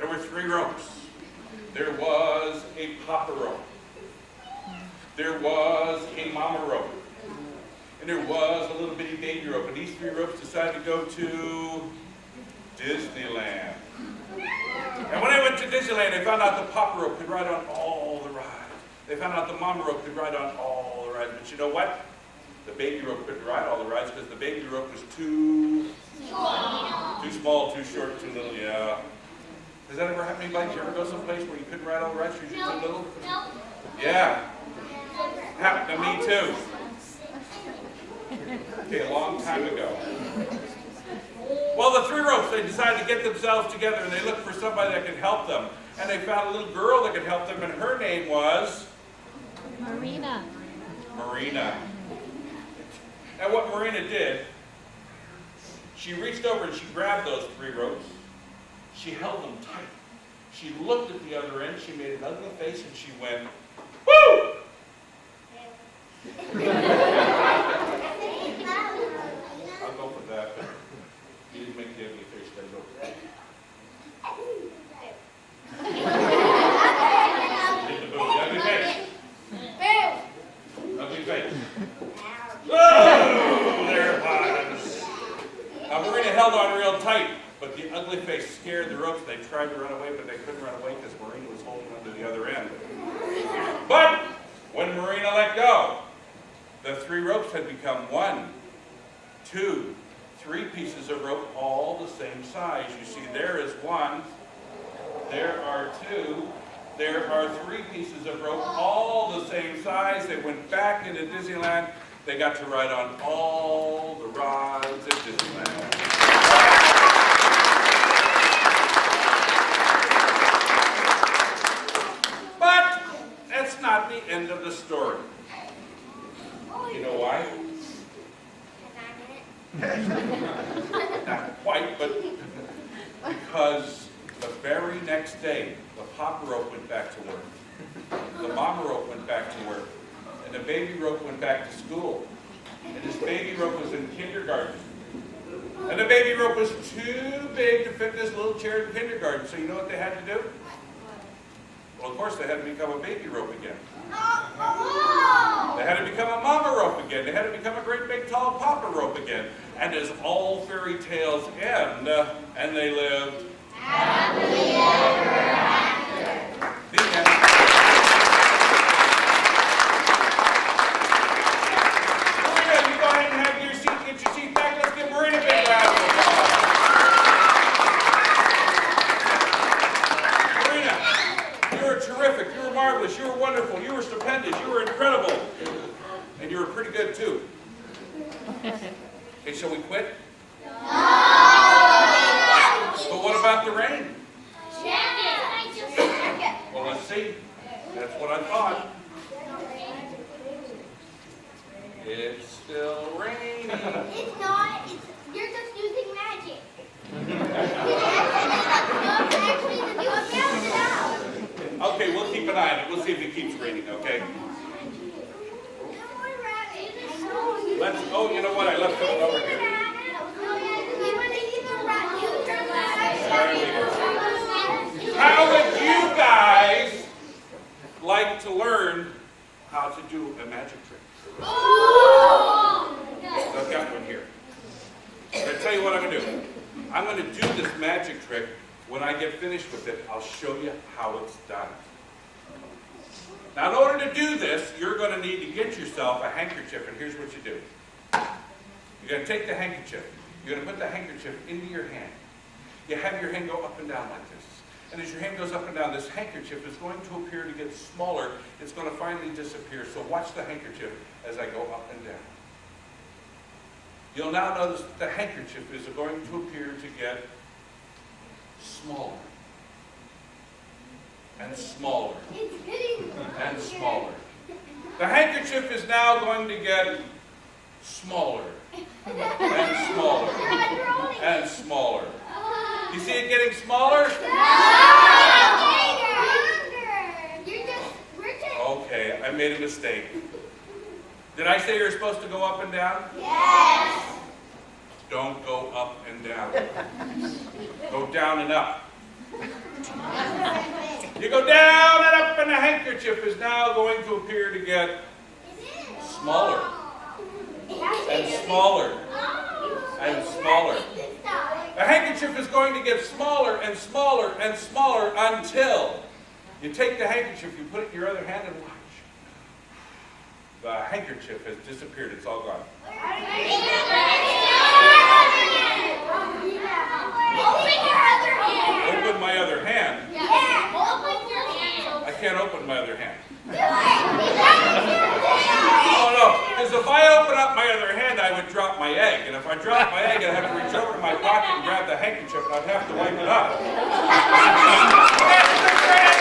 There were 3 ropes. There was a papa rope. There was a mama rope. And there was a little bitty baby rope. And these 3 ropes decided to go to Disneyland. And when they went to Disneyland, they found out the papa rope could ride on all the rides. They found out the mama rope could ride on all the rides. But you know what? The baby rope couldn't ride all the rides because the baby rope was too small, too short, too little. Yeah. Has that ever happened to anybody? Did you ever go someplace where you couldn't ride all the rides because you're too little? No. Yeah. Happened to me too. Okay, a long time ago. Well, the 3 ropes, they decided to get themselves together and they looked for somebody that could help them. And they found a little girl that could help them, and her name was? Marina. Marina. And what Marina did, she reached over and she grabbed those 3 ropes. She held them tight. She looked at the other end, she made an ugly face, and she went, woo! I'll go for that, but you didn't make the ugly face, gotta go for that. Ugly face. Ugly face. Oh, there it was. Now Marina held on real tight, but the ugly face scared the ropes. They tried to run away, but they couldn't run away because Marina was holding on to the other end. But when Marina let go, the 3 ropes had become 1, 2, 3 pieces of rope, all the same size. You see, there is 1, there are 2, there are 3 pieces of rope, all the same size. They went back into Disneyland. They got to ride on all the rides at Disneyland. But that's not the end of the story. You know why? Not quite, but because the very next day, the papa rope went back to work. The mama rope went back to work. And the baby rope went back to school. And this baby rope was in kindergarten. And the baby rope was too big to fit this little chair in kindergarten. So you know what they had to do? Well, of course, they had to become a baby rope again. They had to become a mama rope again. They had to become a great big tall papa rope again. And as all fairy tales end, and they lived Happily ever after. The end. Marina, you go ahead and have your seat. Get your seat back. Let's give Marina a big round of applause. Marina, you were terrific. You were marvelous. You were wonderful. You were stupendous. You were incredible. And you were pretty good, too. Okay, shall we quit? But what about the rain? Well, let's see. That's what I thought. It's still raining. It's not. You're just using magic. Okay, we'll keep an eye on it. We'll see if it keeps raining, okay? Oh, you know what? I left it over here. How would you guys like to learn how to do a magic trick? I've got one here. I'm going to tell you what I'm going to do. I'm going to do this magic trick. When I get finished with it, I'll show you how it's done. Now, in order to do this, you're going to need to get yourself a handkerchief, and here's what you do. You're going to take the handkerchief. You're going to put the handkerchief into your hand. You have your hand go up and down like this. And as your hand goes up and down, this handkerchief is going to appear to get smaller. It's going to finally disappear. So watch the handkerchief as I go up and down. You'll now notice that the handkerchief is going to appear to get smaller. And smaller. And smaller. The handkerchief is now going to get smaller. And smaller. And smaller. You see it getting smaller? Okay, I made a mistake. Did I say you're supposed to go up and down? Yes. Don't go up and down. Go down and up. You go down and up, and the handkerchief is now going to appear to get smaller and smaller and smaller. The handkerchief is going to get smaller and smaller and smaller until you take the handkerchief, you put it in your other hand and watch. The handkerchief has disappeared. It's all gone. Open your other hand. Open my other hand. Yeah, open your hand. I can't open my other hand. Do it. Oh no, because if I open up my other hand, I would drop my egg. And if I drop my egg, I'd have to reach over to my pocket and grab the handkerchief, and I'd have to wipe it up. That's the trick!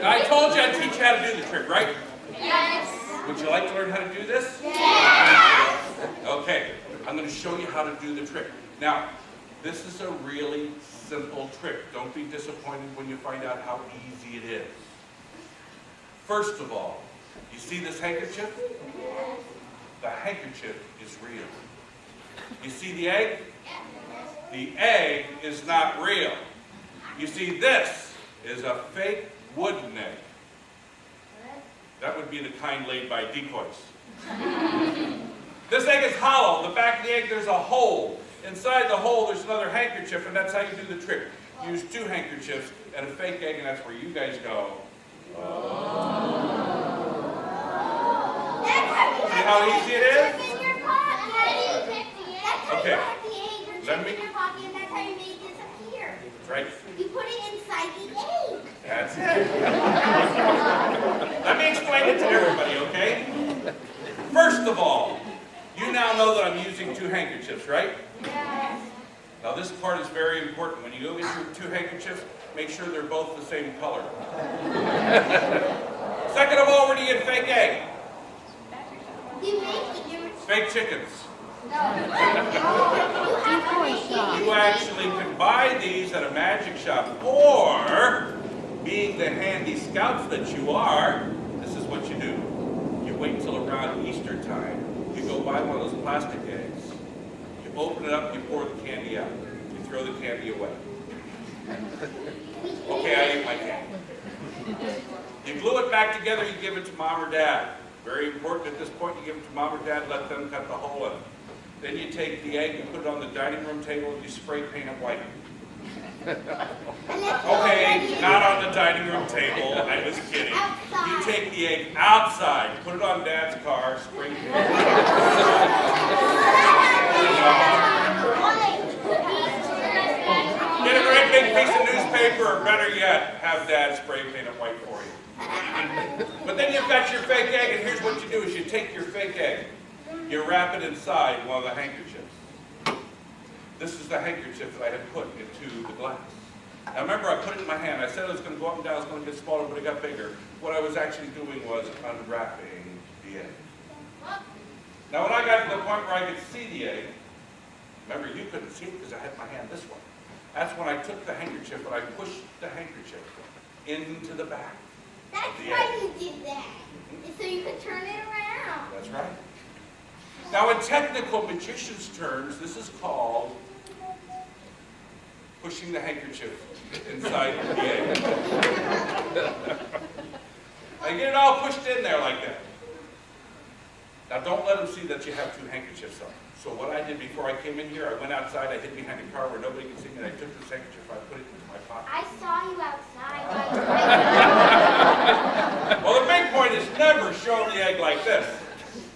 I told you I'd teach you how to do the trick, right? Yes. Would you like to learn how to do this? Yes. Okay, I'm going to show you how to do the trick. Now, this is a really simple trick. Don't be disappointed when you find out how easy it is. First of all, you see this handkerchief? The handkerchief is real. You see the egg? The egg is not real. You see, this is a fake wooden egg. That would be the kind laid by decoys. This egg is hollow. The back of the egg, there's a hole. Inside the hole, there's another handkerchief, and that's how you do the trick. Use two handkerchiefs and a fake egg, and that's where you guys go. See how easy it is? Okay. Let me. That's how you make it disappear. Right. You put it inside the egg. That's it. Let me explain it to everybody, okay? First of all, you now know that I'm using two handkerchiefs, right? Yes. Now this part is very important. When you go get your two handkerchiefs, make sure they're both the same color. Second of all, where do you get fake egg? You make it. Fake chickens. No. You actually can buy these at a magic shop, or, being the handy scouts that you are, this is what you do. You wait till around Easter time. You go buy one of those plastic eggs. You open it up, you pour the candy out. You throw the candy away. Okay, I ate my candy. You glue it back together, you give it to mom or dad. Very important at this point, you give it to mom or dad, let them cut the hole in it. Then you take the egg, you put it on the dining room table, and you spray paint it white. Okay, not on the dining room table, I was kidding. You take the egg outside, put it on Dad's car, spray paint it. Get a great big piece of newspaper, or better yet, have Dad spray paint it white for you. But then you've got your fake egg, and here's what you do is you take your fake egg, you wrap it inside one of the handkerchiefs. This is the handkerchief that I had put into the glass. Now remember, I put it in my hand. I said it was going to go up and down, it was going to get smaller, but it got bigger. What I was actually doing was unwrapping the egg. Now when I got to the point where I could see the egg, remember you couldn't see it because I had my hand this way. That's when I took the handkerchief and I pushed the handkerchief into the back. That's why you did that. So you could turn it around. That's right. Now in technical magician's terms, this is called pushing the handkerchief inside the egg. Now get it all pushed in there like that. Now don't let them see that you have two handkerchiefs on. So what I did before I came in here, I went outside, I hid behind a car where nobody could see me, and I took this handkerchief, I put it into my pocket. I saw you outside. Well, the big point is never show the egg like this.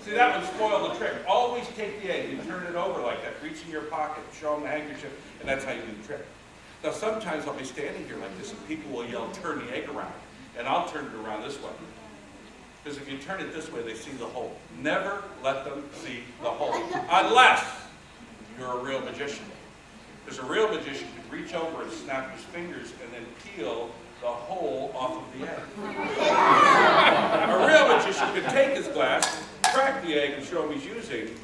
See, that would spoil the trick. Always take the egg and turn it over like that. Reach in your pocket, show them the handkerchief, and that's how you do the trick. Now, sometimes I'll be standing here like this, and people will yell, turn the egg around. And I'll turn it around this way. Because if you turn it this way, they see the hole. Never let them see the hole. Unless you're a real magician. Because a real magician could reach over and snap his fingers and then peel the hole off of the egg. A real magician could take his glass, crack the egg and show him he's using,